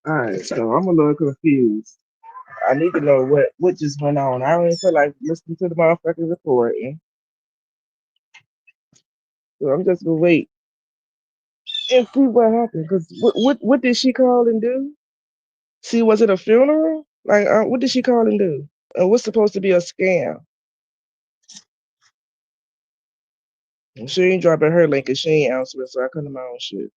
All right, so I'm a little confused. I need to know what just went on. I don't even feel like listening to the motherfucking recording, so I'm just gonna wait and see what happened. Cause what did she call and do? See, was it a funeral? Like, what did she call and do? What's supposed to be a scam? She ain't dropping her link, and she ain't answering, so I couldn't do my own shit.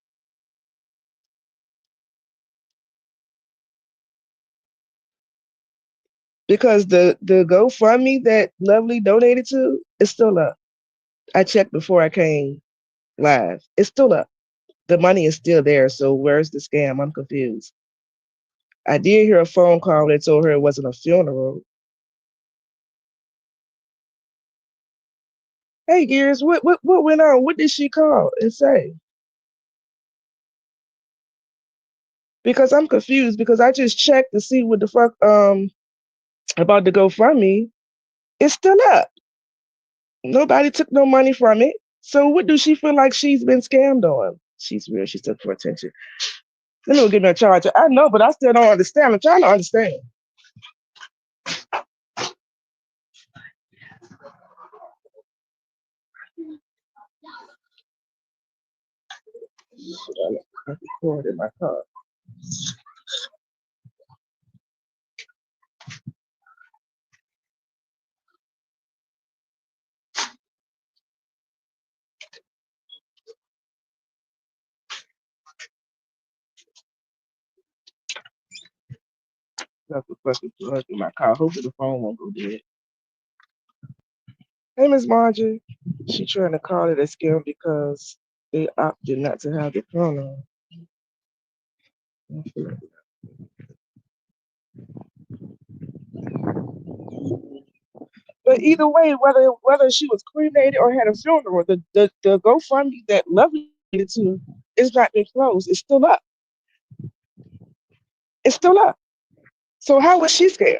Because the GoFundMe that Lovely donated to is still up. I checked before I came live. It's still up. The money is still there. So where's the scam? I'm confused. I did hear a phone call that told her it wasn't a funeral. Hey Gears, what went on? What did she call and say? Because I'm confused because I just checked to see what the fuck about the GoFundMe. It's still up. Nobody took no money from it. So what do she feel like she's been scammed on? She's real. She's took for attention. Let me go get me a charger. I know, but I still don't understand. I'm trying to understand. I record in my car. That's the fucking plug in my car. Hopefully the phone won't go dead. Hey, Miss Margie. She trying to call it a scam because they opted not to have the phone on. But either way, whether she was cremated or had a funeral, the GoFundMe that Lovely did to is not been closed. It's still up. It's still up. So how was she scammed?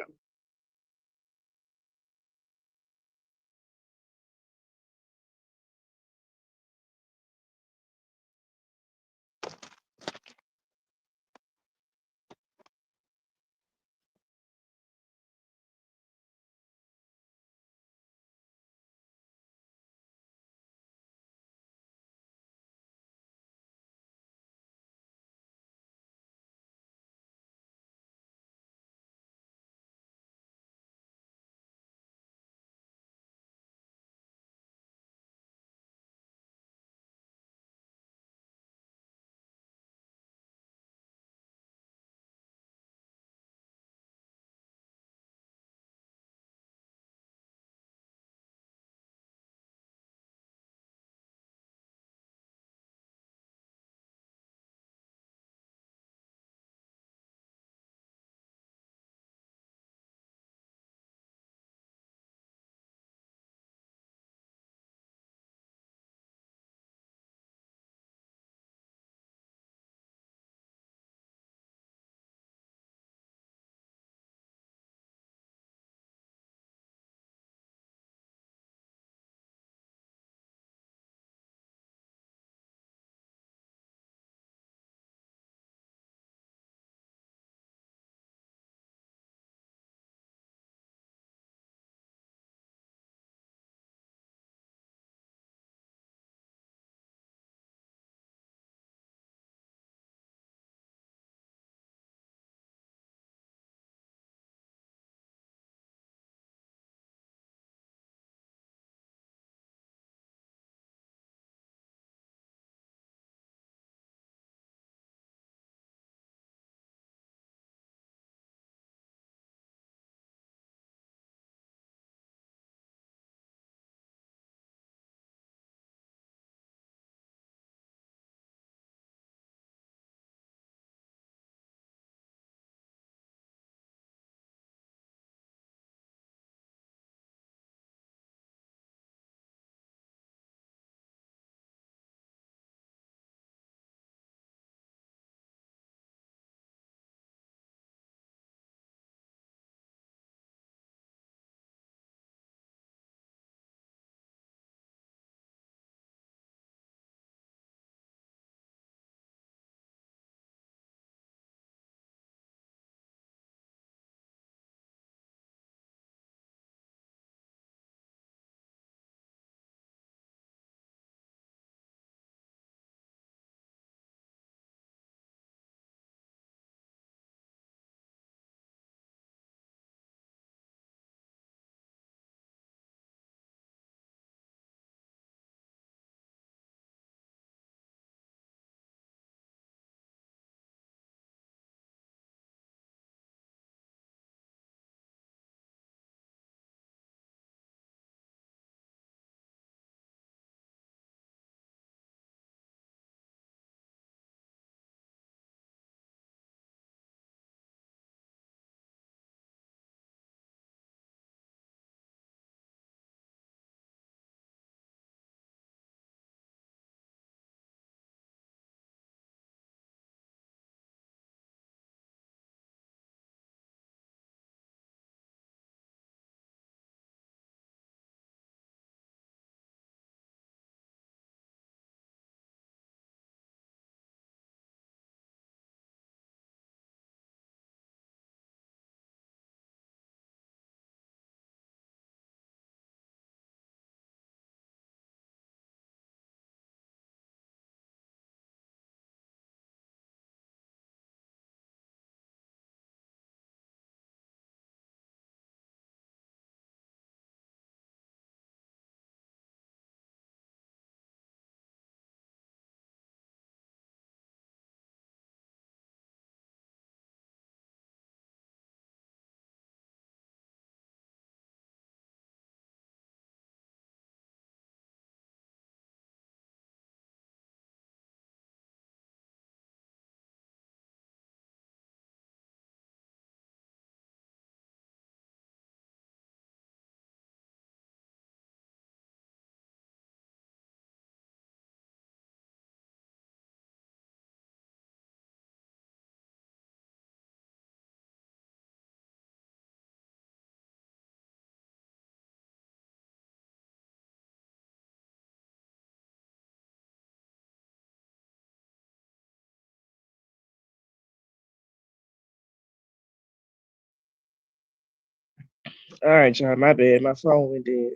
All right, y'all. My bad. My phone went dead.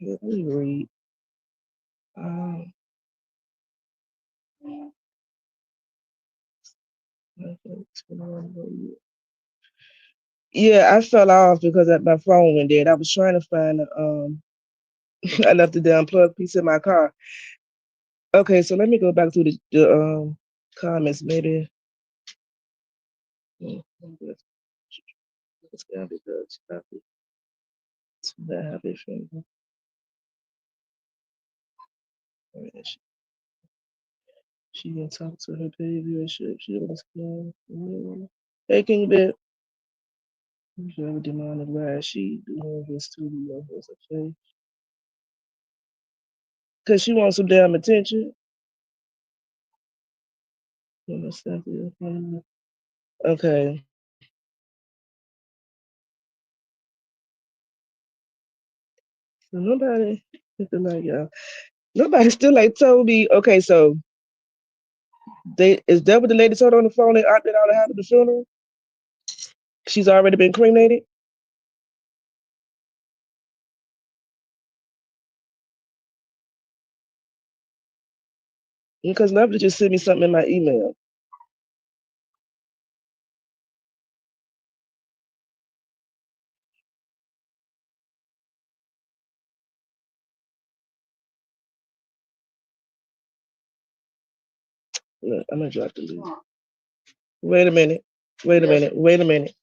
Let me read. Um, yeah, I fell off because my phone went dead. I was trying to find I left the damn plug piece in my car. Okay, so let me go back to the comments. Maybe it's gonna be good. It's not happy from she can talk to her baby or she was hey, can you bet? She ever demanded why she doing this to the others, okay? Cause she wants some damn attention. Okay. So nobody like y'all. Nobody still like told me, okay, so they is that what the lady told on the phone they opted out of having the funeral? She's already been cremated? Because Lovely just sent me something in my email. Look, I'm gonna drop the link. Wait a minute. Wait a minute. Wait a minute.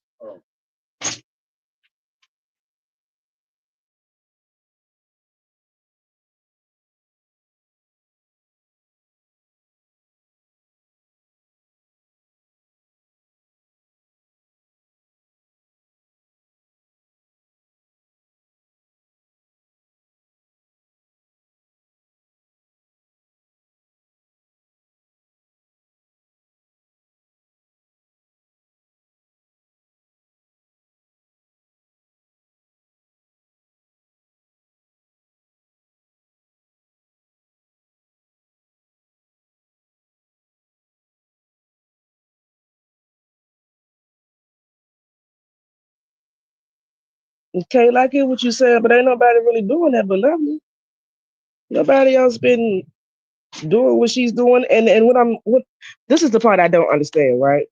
Okay, like it what you said, but ain't nobody really doing that but Lovely. Nobody else been doing what she's doing. And what this is the part I don't understand, right?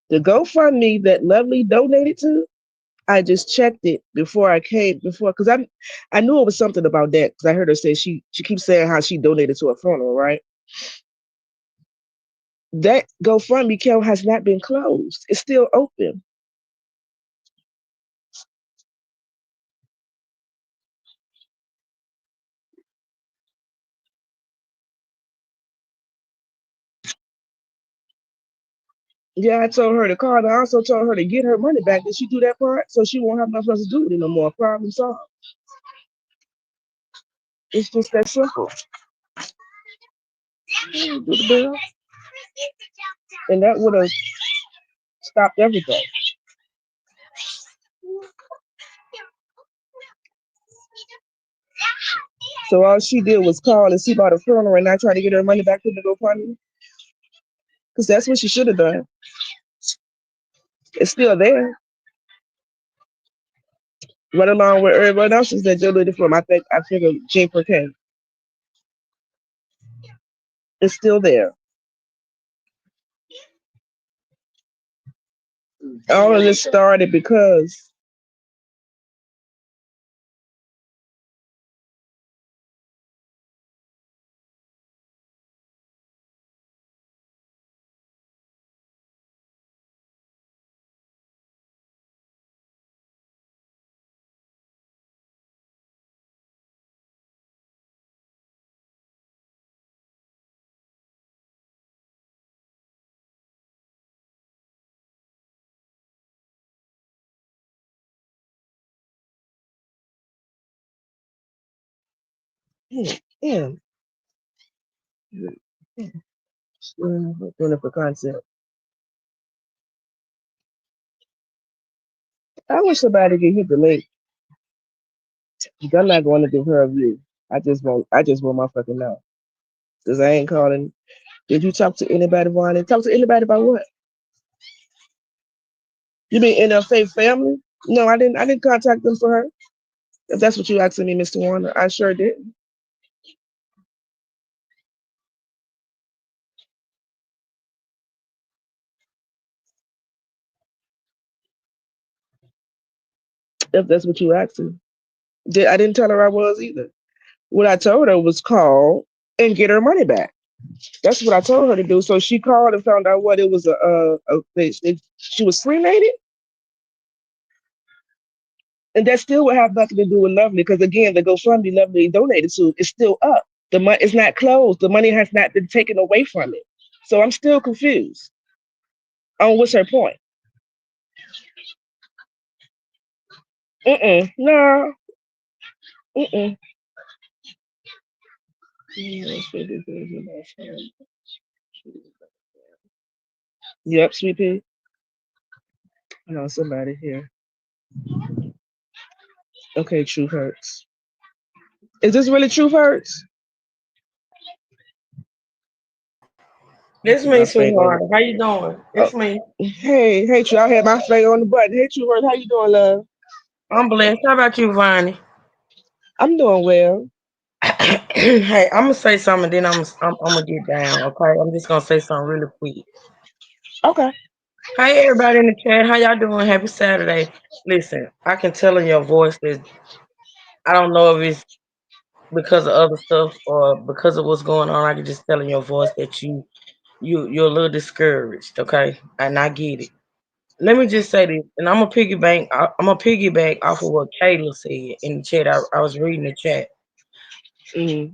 The GoFundMe that Lovely donated to, I just checked it before I came because I knew it was something about that because I heard her say she keeps saying how she donated to a funeral, right? That GoFundMe account has not been closed. It's still open. Yeah, I told her to call. And I also told her to get her money back. Did she do that part? So she won't have nothing else to do with it no more. Problem solved. It's just that simple. Do the bill. And that would have stopped everything. So all she did was call and see about a funeral and not try to get her money back from the GoFundMe. Because that's what she should have done. It's still there. Right along with everyone else is that donated from. I figured J4 K. It's still there. All of this started because yeah, doing it for concept. I wish somebody could hit the link. I'm not going to give her a view. I just want my fucking know. Because I ain't calling. Did you talk to anybody, Vaughn? Talk to anybody about what? You mean in her faith family? No, I didn't. I didn't contact them for her. If that's what you asking me, Mr. Warner, I sure didn't. If that's what you asking, I didn't tell her I was either. What I told her was call and get her money back. That's what I told her to do. So she called and found out what it was. She was cremated, and that still would have nothing to do with Lovely because again, the GoFundMe Lovely donated to is still up. The money is not closed. The money has not been taken away from it. So I'm still confused on what's her point. No. Mm-mm. Yep, sweet pea. I know somebody here. Okay, Truth Hurts. Is this really Truth Hurts? Let me It's put me, my finger on sweetheart. it. How you doing? Oh, It's me. hey, Truth. I had my finger on the button. Hey, Truth Hurts. How you doing, love? I'm blessed. How about you, Vonnie? I'm doing well. Hey, I'm gonna say something, then I'm gonna get down. Okay, I'm just gonna say something really quick. Okay. Hey, everybody in the chat, how y'all doing? Happy Saturday. Listen, I can tell in your voice that I don't know if it's because of other stuff or because of what's going on. I can just tell in your voice that you're a little discouraged. Okay, and I get it. Let me just say this, and I'm gonna piggyback off of what Kayla said in the chat. I was reading the chat, Mm-hmm.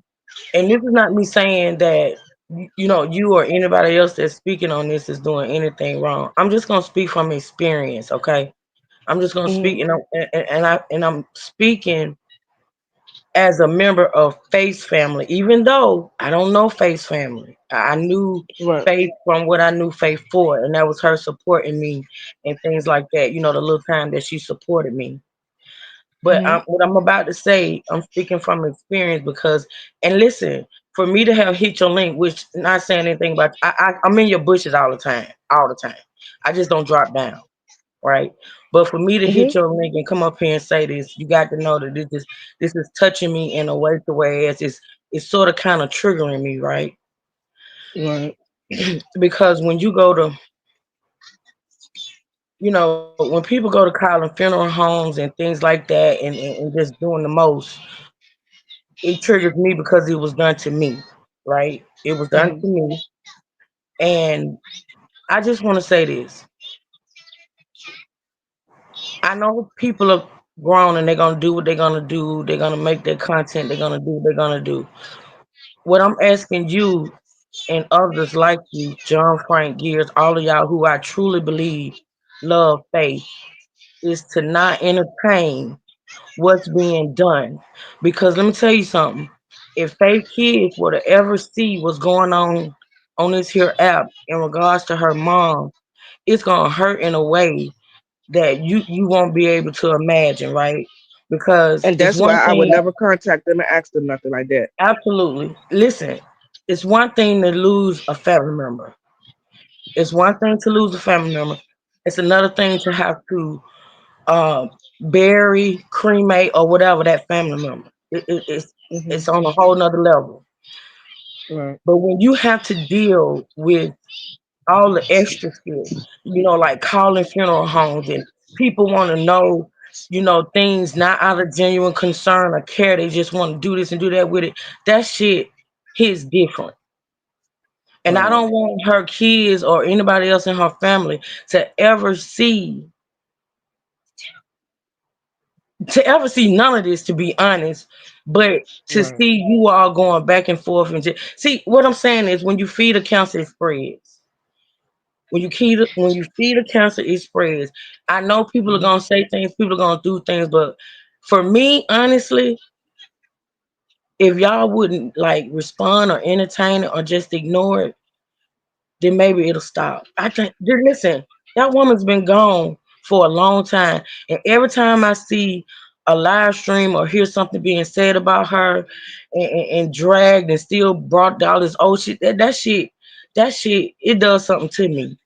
and this is not me saying that you or anybody else that's speaking on this is doing anything wrong. I'm just gonna speak from experience, okay? I'm just gonna Mm-hmm. speak, and I'm speaking as a member of Faith's family, even though I don't know Faith's family. I knew Right. Faith from what I knew Faith for, and that was her supporting me and things like that. The little time that she supported me. But Mm-hmm. what I'm about to say, I'm speaking from experience because, and listen, for me to have hit your link, which not saying anything about, I'm in your bushes all the time. I just don't drop down, right? But for me to hit Mm-hmm. your link and come up here and say this, you got to know that this is touching me in a way to where it's sort of kind of triggering me, right? Right. Because when you go to, when people go to calling funeral homes and things like that, and just doing the most, it triggers me because it was done to me, right? It was done Mm-hmm. to me. And I just want to say this. I know people are grown and they're going to do what they're going to do. They're going to make their content. They're going to do what they're going to do. What I'm asking you and others like you, John Frank Gears, all of y'all who I truly believe love faith, is to not entertain what's being done. Because let me tell you something. If Faith Kids were to ever see what's going on this here app in regards to her mom, it's gonna hurt in a way that you won't be able to imagine, right? Because And it's that's why one I would thing, never contact them and ask them nothing like that. absolutely. Listen, it's one thing to lose a family member. It's one thing to lose a family member. It's another thing to have to bury, cremate, or whatever that family member. It's Mm-hmm. on a whole nother level. Right. But when you have to deal with all the extra shit, like calling funeral homes and people want to know, things not out of genuine concern or care. They just want to do this and do that with it. That shit hits different. And I Right. don't want her kids or anybody else in her family to ever see none of this, to be honest, but to Right. see you all going back and forth and see what I'm saying is when you feed a cancer, it spreads. When you feed a cancer, it spreads. I know people are Mm-hmm. gonna say things, people are gonna do things, but for me, honestly, if y'all wouldn't like respond or entertain it or just ignore it, then maybe it'll stop. I think, listen, that woman's been gone for a long time, and every time I see a live stream or hear something being said about her and dragged and still brought all this old shit, that shit, it does something to me.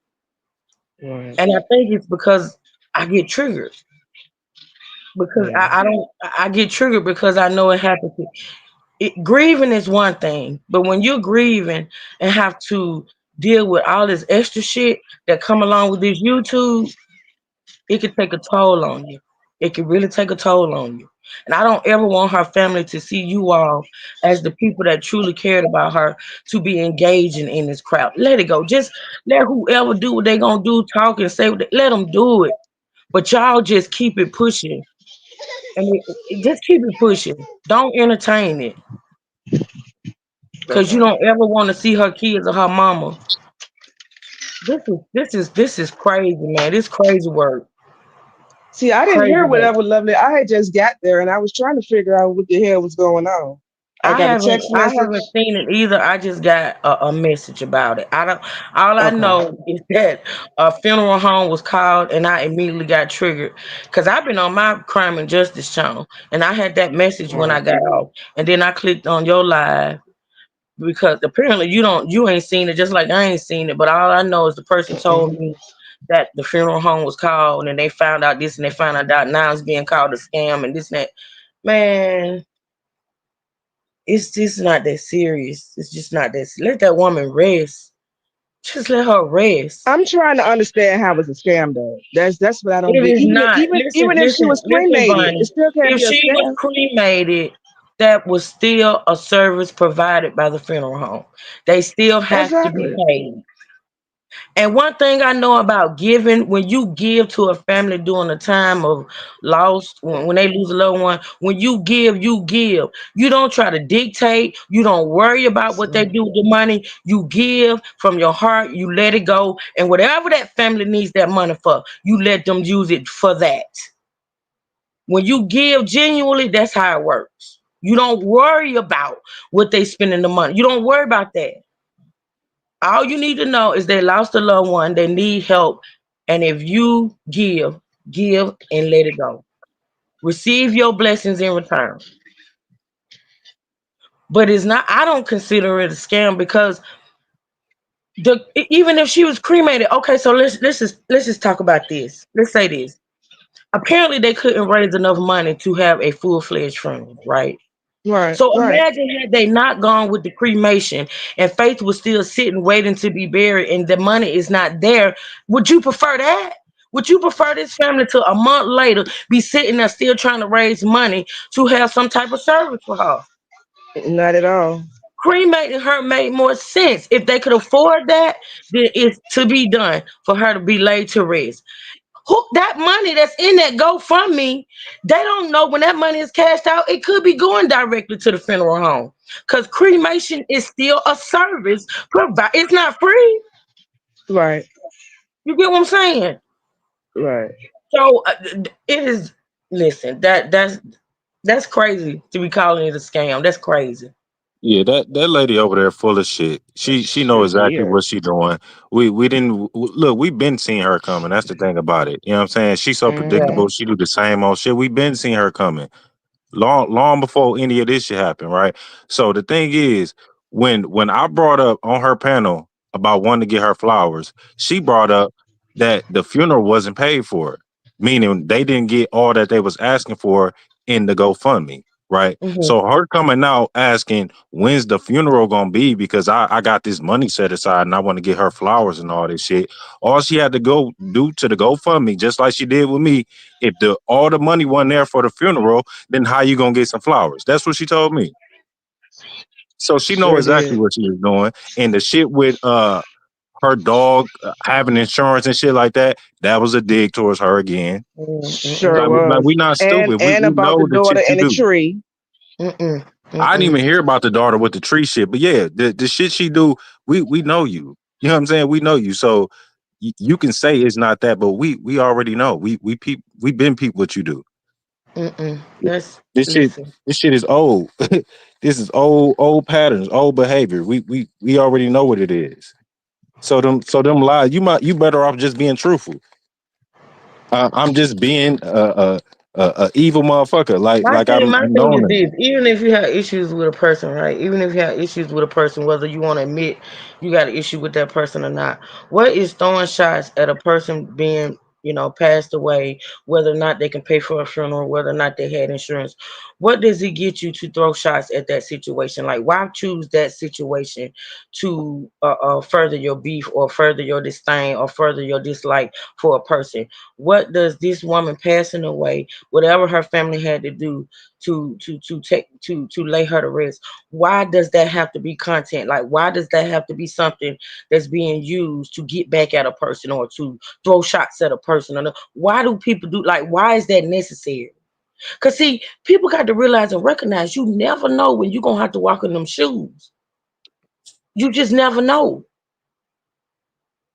Right. And I think it's because, I get triggered because Yeah. I don't. I get triggered because I know it happened. Grieving is one thing, but when you're grieving and have to deal with all this extra shit that come along with this YouTube, it could take a toll on you. It could really take a toll on you. And I don't ever want her family to see you all as the people that truly cared about her to be engaging in this crowd. Let it go. Just let whoever do what they gonna do, talk and say let them do it. But y'all just keep it pushing. And just keep it pushing. Don't entertain it. Cause you Okay. don't ever want to see her kids or her mama. This is crazy, man. This crazy work. See, I didn't Crazy hear work. whatever Lovely. I had just got there and I was trying to figure out what the hell was going on. I got a text I message. haven't seen it either. I just got a message about it. I don't. All I Okay. know is that a funeral home was called, and I immediately got triggered because I've been on my crime and justice channel, and I had that message when I Right. got off, and then I clicked on your live because apparently you ain't seen it, just like I ain't seen it. But all I know is the person told Mm-mm. me that the funeral home was called, and they found out this, and they found out that now it's being called a scam, and this and that. Man, it's just not that serious. It's just not that. Let that woman rest. Just let her rest. I'm trying to understand how it's a scam though. That's what I don't It get. is Even if not. even even if she was Listen, cremated, it Bunny. still can't If be a she was scam. cremated, that was still a service provided by the funeral home. They still have to be Exactly. paid. And one thing I know about giving, when you give to a family during a time of loss, when they lose a loved one, when you give, you give. You don't try to dictate. You don't worry about what they So, do with the money. You give from your heart. You let it go. And whatever that family needs that money for, you let them use it for that. When you give genuinely, that's how it works. You don't worry about what they spending the money. You don't worry about that. All you need to know is they lost a loved one, they need help, and if you give, give and let it go. Receive your blessings in return. But it's not. I don't consider it a scam because even if she was cremated, okay. So let's just talk about this. Let's say this. Apparently, they couldn't raise enough money to have a full fledged funeral, right? right, So right. imagine had they not gone with the cremation and Faith was still sitting waiting to be buried and the money is not there. Would you prefer that? Would you prefer this family to a month later be sitting there still trying to raise money to have some type of service for her? Not at all. Cremating her made more sense. If they could afford that, then it's to be done for her to be laid to rest. Who, that money that's in that GoFundMe, they don't know when that money is cashed out. It could be going directly to the funeral home because cremation is still a service. It's not free. Right, You get what I'm saying? right. So it is. Listen, that's crazy to be calling it a scam. That's crazy. Yeah, that lady over there full of shit. She know She exactly what is. she doing. We didn't look. We been seeing her coming. That's the thing about it. You know what I'm saying? She's so Yeah. Mm-hmm. predictable. She do the same old shit. We been seeing her coming long before any of this shit happened, right? So the thing is, when I brought up on her panel about wanting to get her flowers, she brought up that the funeral wasn't paid for, meaning they didn't get all that they was asking for in the GoFundMe, right? Hmm. So her coming out asking when's the funeral gonna be because I got this money set aside and I want to get her flowers and all this shit. All she had to go do to the GoFundMe, just like she did with me, if the all the money wasn't there for the funeral, then how you gonna get some flowers? That's what she told me. So she know Sure exactly did. what she was doing. And the shit with her dog having insurance and shit like that, that was a dig towards her again. Sure Like was. we not And stupid. and We about the know the daughter shit you and the do. tree. Mm-mm. I didn't Mm-mm. even hear about the daughter with the tree shit, but yeah, the shit she do, we know you. You know what I'm saying? We know you. So you can say it's not that, but we already know. We been peep what you do. Mm-mm. That's This shit, listen. this shit is old. This is old patterns, old behavior. We already know what it is. So them lies. You better off just being truthful. I'm just being a evil motherfucker. Like My I'm thing known is as. this: even if you have issues with a person, right? Even if you have issues with a person, whether you want to admit you got an issue with that person or not, what is throwing shots at a person being passed away, whether or not they can pay for a funeral, whether or not they had insurance. What does it get you to throw shots at that situation? Like, why choose that situation to further your beef or further your disdain or further your dislike for a person? What does this woman passing away, whatever her family had to do to lay her to rest, why does that have to be content? Like, why does that have to be something that's being used to get back at a person or to throw shots at a person? Or why do people do, like, why is that necessary? Because see, people got to realize and recognize you never know when you're gonna have to walk in them shoes. You just never know.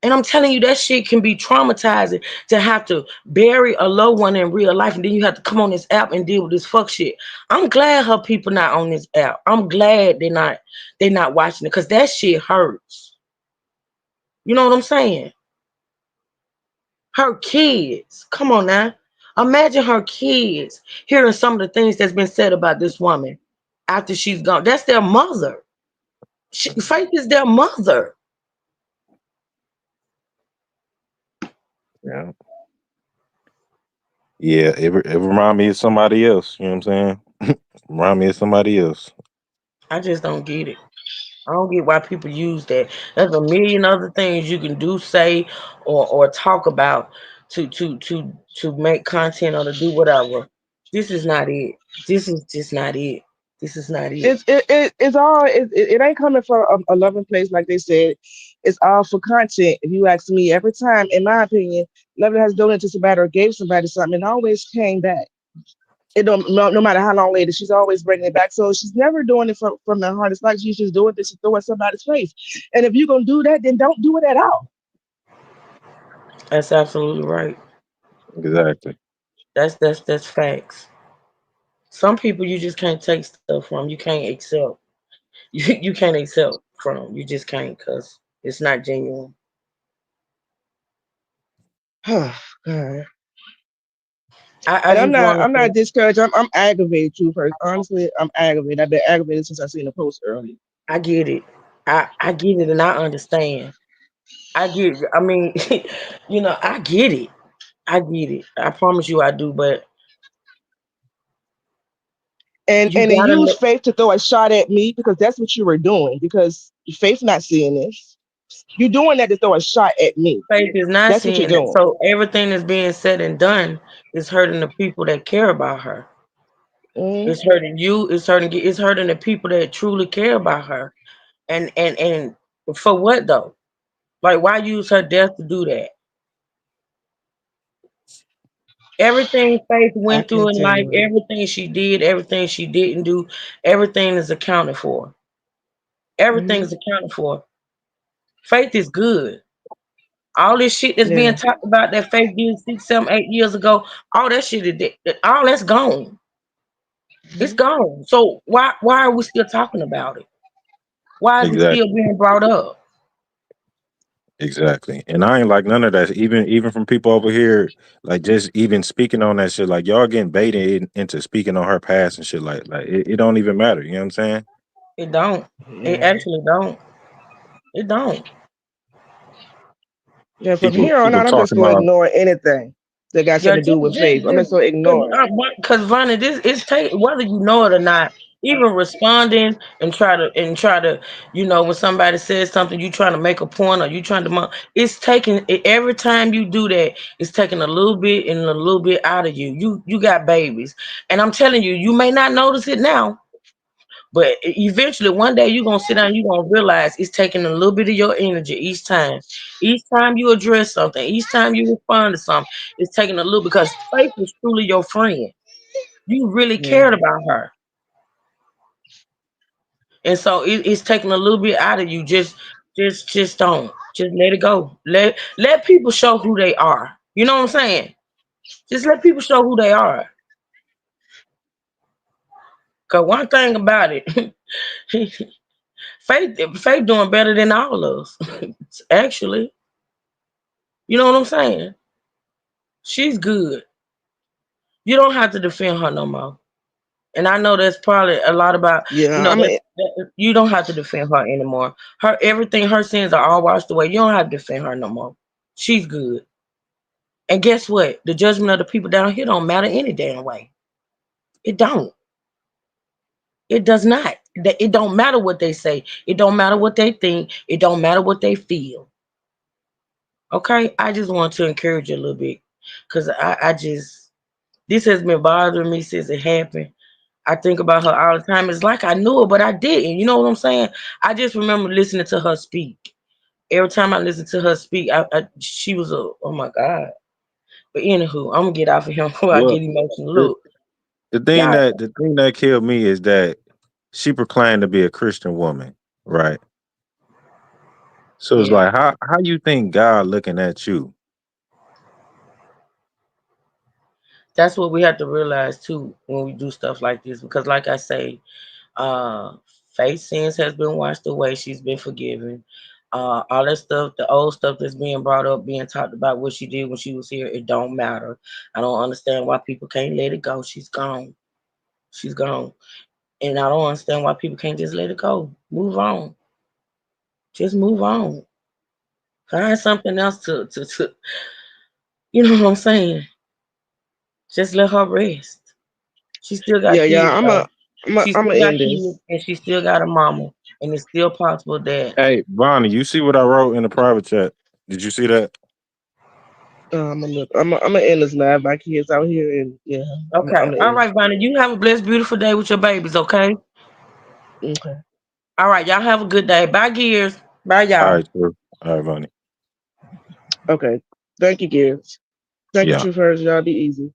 And I'm telling you, that shit can be traumatizing to have to bury a loved one in real life, and then you have to come on this app and deal with this fuck shit. I'm glad her people not on this app. I'm glad they're not watching it, because that shit hurts. You know what I'm saying? Her kids. Come on now. Imagine her kids hearing some of the things that's been said about this woman after she's gone. That's their mother. Faith is their mother. Yeah. Yeah, it remind me of somebody else. You know what I'm saying? Remind me of somebody else. I just don't get it. I don't get why people use that. There's a million other things you can do, say, or talk about to make content or to do whatever. This is not it. This is just not it. This is not it. It ain't coming from a loving place like they said. It's all for content. If you ask me, every time, in my opinion, Loving has donated to somebody or gave somebody something, it always came back. It don't no matter how long later, she's always bringing it back. So she's never doing it from the heart. It's like she's just doing this to throw at somebody's face. And if you're gonna do that, then don't do it at all. That's absolutely right. Exactly. That's facts. Some people you just can't take stuff from. You can't accept. You can't accept from. You just can't, because it's not genuine. God. I And I'm just not want I'm to say not discouraged. I'm aggravated too, first. Honestly, I'm aggravated. I've been aggravated since I seen the post earlier. I get it. I get it and I understand. I get it. I mean, I get it. I get it. I promise you I do, but you And gotta use let Faith to throw a shot at me because that's what you were doing. Because Faith not seeing this. You're doing that to throw a shot at me. Faith is not That's what you're seeing it. doing. So everything that's being said and done is hurting the people that care about her. Mm, It's hurting you. It's hurting the people that truly care about her. And for what though? Like, why use her death to do that? Everything Faith I went through can't in tell life, you. everything she did, everything she didn't do, everything is accounted for. Everything Hmm. is accounted for. Faith is good. All this shit that's being Yeah. talked about that Faith did 6, 7, 8 years ago, all that shit is all that's gone. It's Mhm. gone. So why are we still talking about it? Why is it still Exactly. being brought up? Exactly. And I ain't like none of that. Even from people over here, like just even speaking on that shit, like y'all getting baited into speaking on her past and shit. Like it don't even matter. You know what I'm saying? It don't. It Yeah. actually don't. It don't. Yeah. From People here on people out, I'm just talking going to about ignore anything that got Yeah, something to do with Faith. I'm just going to ignore it. because Vonnie, this it's take whether you know it or not. Even responding and try to, when somebody says something, you trying to make a point or you trying to, it's taking every time you do that, it's taking a little bit and a little bit out of you. You got babies, and I'm telling you, you may not notice it now, but eventually, one day you're gonna sit down, you're gonna realize it's taking a little bit of your energy each time. Each time you address something, each time you respond to something, it's taking a little, because Faith was truly your friend. You really Yeah. cared about her. And so it's taking a little bit out of you. Just don't. Just let it go. Let people show who they are. You know what I'm saying? Just let people show who they are. Cause one thing about it, Faith doing better than all of us. Actually. You know what I'm saying? She's good. You don't have to defend her no more. And I know that's probably a lot about, Yeah. I mean, you don't have to defend her anymore. Her sins are all washed away. You don't have to defend her no more. She's good. And guess what? The judgment of the people down here don't matter any damn way. It don't. It does not. It don't matter what they say. It don't matter what they think. It don't matter what they feel. Okay? I just want to encourage you a little bit. Because I just, this has been bothering me since it happened. I think about her all the time. It's like I knew her, but I didn't. You know what I'm saying? I just remember listening to her speak. Every time I listen to her speak, she was a, oh my God. But anywho, I'm gonna get off of him before I Well, get emotional. the, Look, the thing y'all, that killed me is that she proclaimed to be a Christian woman, right? So it's yeah, like, how you think God looking at you? that's what we have to realize too when we do stuff like this. Because, like I say, uh, faith sins has been washed away. She's been forgiven. All that stuff, the old stuff that's being brought up, being talked about, what she did when she was here, it don't matter. I don't understand why people can't let it go. She's gone. She's gone. And I don't understand why people can't just let it go. Move on. Just move on. Find something else to you know what I'm saying? Just let her rest. She still got Yeah, kids yeah. I'm a, though. I'm a, She I'm still gonna got end kids this. and she still got a mama. And it's still possible that Hey, Bonnie, you see what I wrote in the private chat? Did you see that? I'm gonna end this live. My kids out here, and yeah, I'm okay. gonna All end. right, Vonnie, you have a blessed, beautiful day with your babies, okay? Okay. All right, y'all have a good day. Bye, Gears. Bye, All y'all. right, sure. All right, Bonnie. Okay. Thank you, Gears. Thank you, Yeah. True First. Y'all be easy.